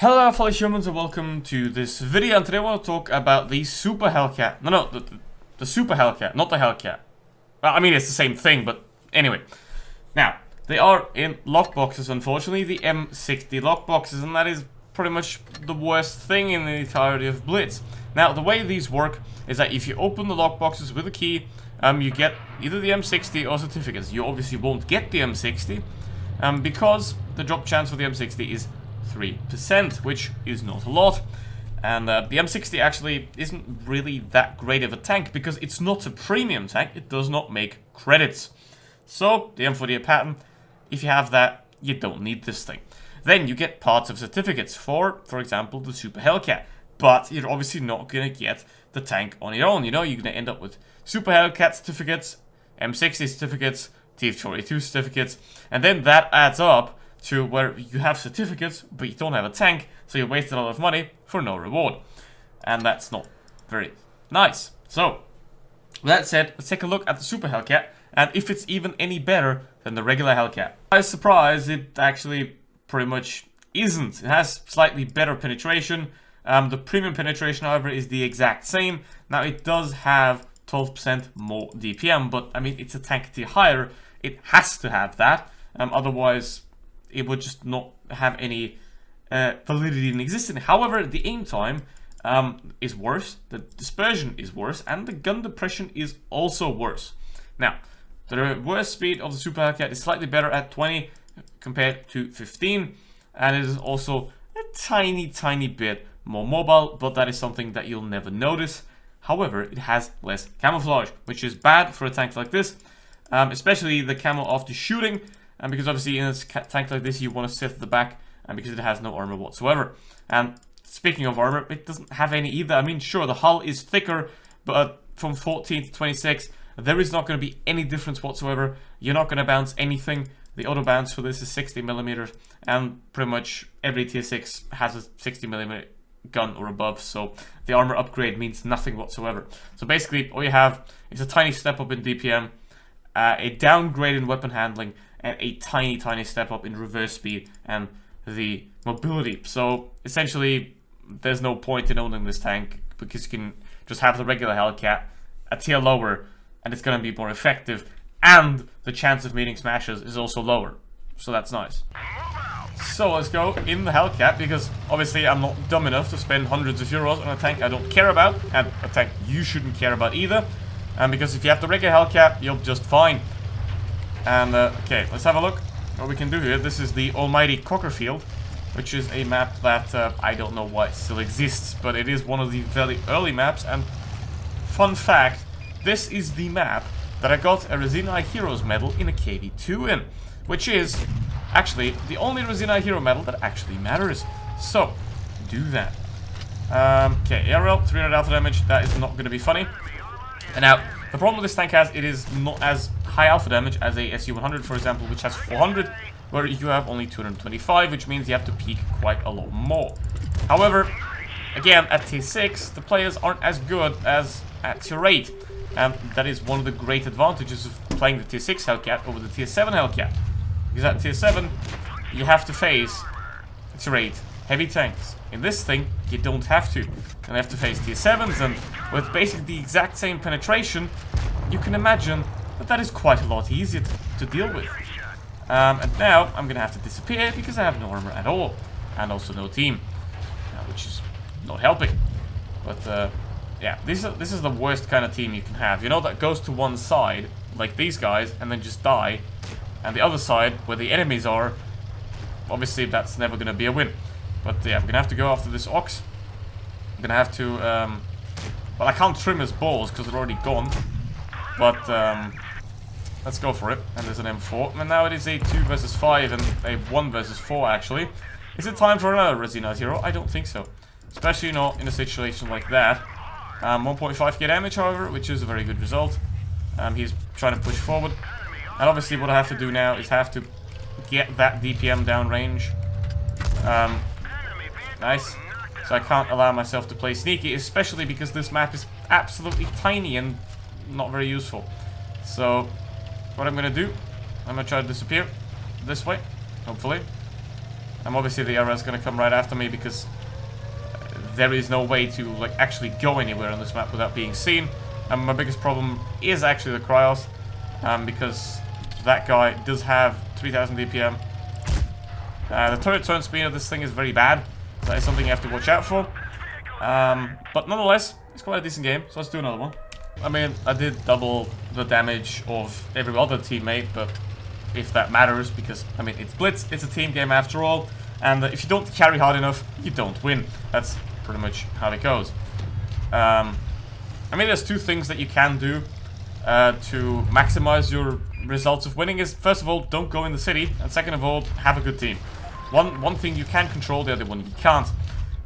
Hello fellow humans and welcome to this video, and today I want to talk about the Super Hellcat. The Super Hellcat, not the Hellcat. Well, I mean it's the same thing, but anyway. Now, they are in lockboxes, unfortunately, the M60 lockboxes, and that is pretty much the worst thing in the entirety of Blitz. Now, the way these work is that if you open the lockboxes with a key, you get either the M60 or certificates. You obviously won't get the M60, because the drop chance for the M60 is 3%, which is not a lot. And the M60 actually isn't really that great of a tank because it's not a premium tank. It does not make credits. So the M40 pattern, if you have that, you don't need this thing. Then you get parts of certificates for example, the Super Hellcat. But you're obviously not going to get the tank on your own. You know, you're going to end up with Super Hellcat certificates, M60 certificates, TF42 certificates, and then that adds up to where you have certificates, but you don't have a tank, so you wasted a lot of money for no reward. And that's not very nice. So, with that said, let's take a look at the Super Hellcat, and if it's even any better than the regular Hellcat. Surprise, it actually pretty much isn't. It has slightly better penetration. The premium penetration, however, is the exact same. Now, it does have 12% more DPM, but, I mean, it's a tank tier higher. It has to have that, otherwise it would just not have any validity in existence. However, the aim time is worse, the dispersion is worse, and the gun depression is also worse. Now, the reverse speed of the Super Hellcat is slightly better at 20 compared to 15, and it is also a tiny bit more mobile, but that is something that you'll never notice. However, it has less camouflage, which is bad for a tank like this, especially the camo after shooting. And because obviously in a tank like this you want to sit at the back, and because it has no armor whatsoever. And speaking of armor, it doesn't have any either. I mean, sure, the hull is thicker, but from 14 to 26, there is not going to be any difference whatsoever. You're not going to bounce anything. The auto bounce for this is 60mm, and pretty much every tier 6 has a 60mm gun or above, so the armor upgrade means nothing whatsoever. So basically, all you have is a tiny step up in DPM, a downgrade in weapon handling, and a tiny step up in reverse speed and the mobility. So essentially, there's no point in owning this tank because you can just have the regular Hellcat a tier lower, and it's going to be more effective, and the chance of meeting smashes is also lower. So that's nice. So let's go in the Hellcat, because obviously I'm not dumb enough to spend hundreds of euros on a tank I don't care about, and a tank you shouldn't care about either. And because if you have the regular Hellcat, you'll just fine. And, okay, let's have a look what we can do here. This is the almighty Cockerfield, which is a map that, I don't know why it still exists, but it is one of the very early maps, and fun fact, this is the map that I got a Resina Heroes medal in a KV2 in, which is actually the only Resina Hero medal that actually matters. So, do that. Okay, ARL, 300 alpha damage, that is not going to be funny. And now, the problem with this tank it is not as high alpha damage as a SU-100, for example, which has 400, where you have only 225, which means you have to peak quite a lot more. However, again, at tier 6, the players aren't as good as at tier 8, and that is one of the great advantages of playing the tier 6 Hellcat over the tier 7 Hellcat. Because at tier 7, you have to face tier 8 heavy tanks. In this thing, you don't have to. And you have to face tier 7s, and with basically the exact same penetration, you can imagine that that is quite a lot easier to deal with. And now, I'm going to have to disappear because I have no armor at all. And also no team. Which is not helping. But, yeah, this is the worst kind of team you can have. You know, that goes to one side, like these guys, and then just die. And the other side, where the enemies are, obviously that's never going to be a win. But yeah, I'm going to have to go after this Ox. I'm going to have to, well, I can't trim his balls because they're already gone. But, let's go for it. And there's an M4. And now it is a 2 versus 5 and a 1 versus 4, actually. Is it time for another Resina Hero? I don't think so. Especially not in a situation like that. 1.5k damage, however, which is a very good result. He's trying to push forward. And obviously what I have to do now is have to get that DPM down range. Nice. So I can't allow myself to play sneaky, especially because this map is absolutely tiny and not very useful. So, what I'm going to do, I'm going to try to disappear this way, hopefully. Obviously the area is gonna come right after me because there is no way to like actually go anywhere on this map without being seen. And my biggest problem is actually the Cryos, because that guy does have 3000 DPM. The turret turn speed of this thing is very bad. So that is something you have to watch out for. But nonetheless, it's quite a decent game, so let's do another one. I mean, I did double the damage of every other teammate, but if that matters, because, I mean, it's Blitz, it's a team game after all, and if you don't carry hard enough, you don't win. That's pretty much how it goes. I mean, there's two things that you can do to maximize your results of winning is, first of all, don't go in the city, and second of all, have a good team. One thing you can control, the other one you can't.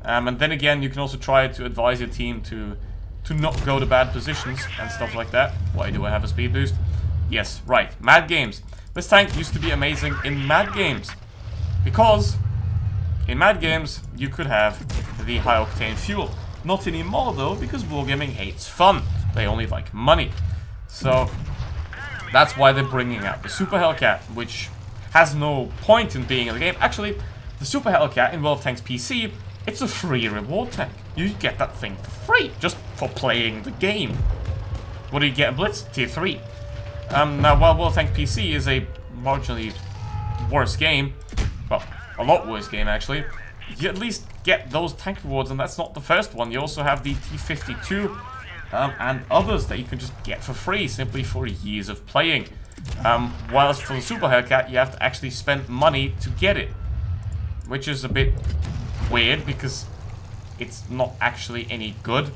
And then again, you can also try to advise your team to not go to bad positions and stuff like that. Why do I have a speed boost? Yes, right, Mad Games. This tank used to be amazing in Mad Games, because in Mad Games you could have the high octane fuel. Not anymore though, because wargaming hates fun. They only like money. So that's why they're bringing out the Super Hellcat, which has no point in being in the game. Actually, the Super Hellcat in World of Tanks PC, it's a free reward tank. You get that thing for free, just for playing the game. What do you get in Blitz? Tier 3. Now, while World of Tanks PC is a marginally worse game, well, a lot worse game actually, you at least get those tank rewards, and that's not the first one. You also have the T52 and others that you can just get for free, simply for years of playing. Whilst for the Super Hellcat, you have to actually spend money to get it, which is a bit weird because it's not actually any good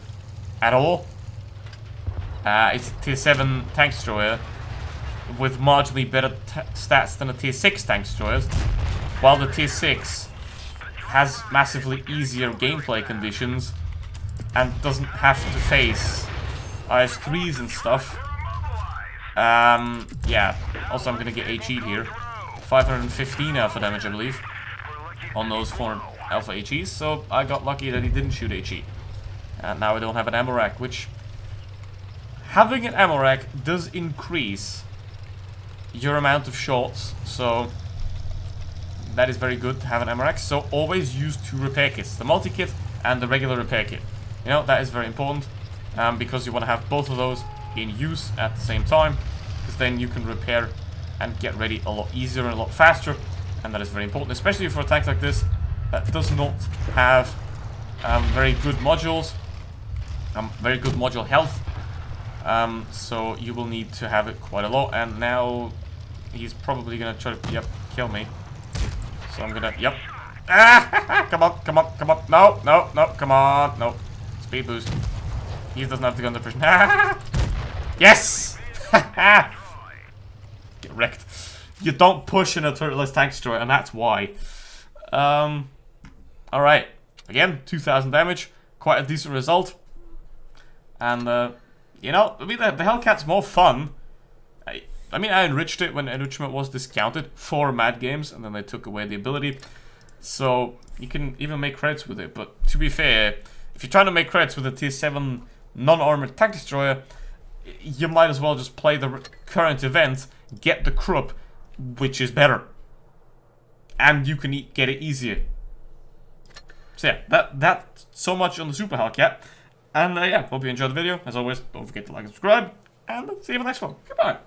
at all. It's a tier 7 tank destroyer with marginally better stats than a tier 6 tank destroyers, while the tier 6 has massively easier gameplay conditions and doesn't have to face IS-3s and stuff. Yeah, also I'm gonna get HE'd here. 515 alpha damage, I believe, on those 4 alpha HEs, so I got lucky that he didn't shoot HE. And now I don't have an ammo rack, which... having an ammo rack does increase your amount of shots, so that is very good to have an ammo rack. So always use 2 repair kits, the multi-kit and the regular repair kit. You know, that is very important, because you want to have both of those in use at the same time, because then you can repair and get ready a lot easier and a lot faster, and that is very important, especially for a tank like this that does not have very good modules, very good module health. So you will need to have it quite a lot, and now he's probably gonna try to, kill me. So I'm gonna, ah, come on, come on, come on, no, come on, no, speed boost. He doesn't have to go under pressure. Yes! Get wrecked. You don't push in a turretless tank destroyer, and that's why. Alright, again, 2000 damage, quite a decent result. And, you know, I mean, the Hellcat's more fun. I mean, I enriched it when enrichment was discounted for Mad Games, and then they took away the ability. So, you can even make credits with it. But, to be fair, if you're trying to make credits with a tier 7 non-armored tank destroyer, you might as well just play the current event, get the Krupp, which is better. And you can get it easier. So yeah, that's so much on the Super Hellcat. And yeah, hope you enjoyed the video. As always, don't forget to like and subscribe. And see you in the next one. Goodbye.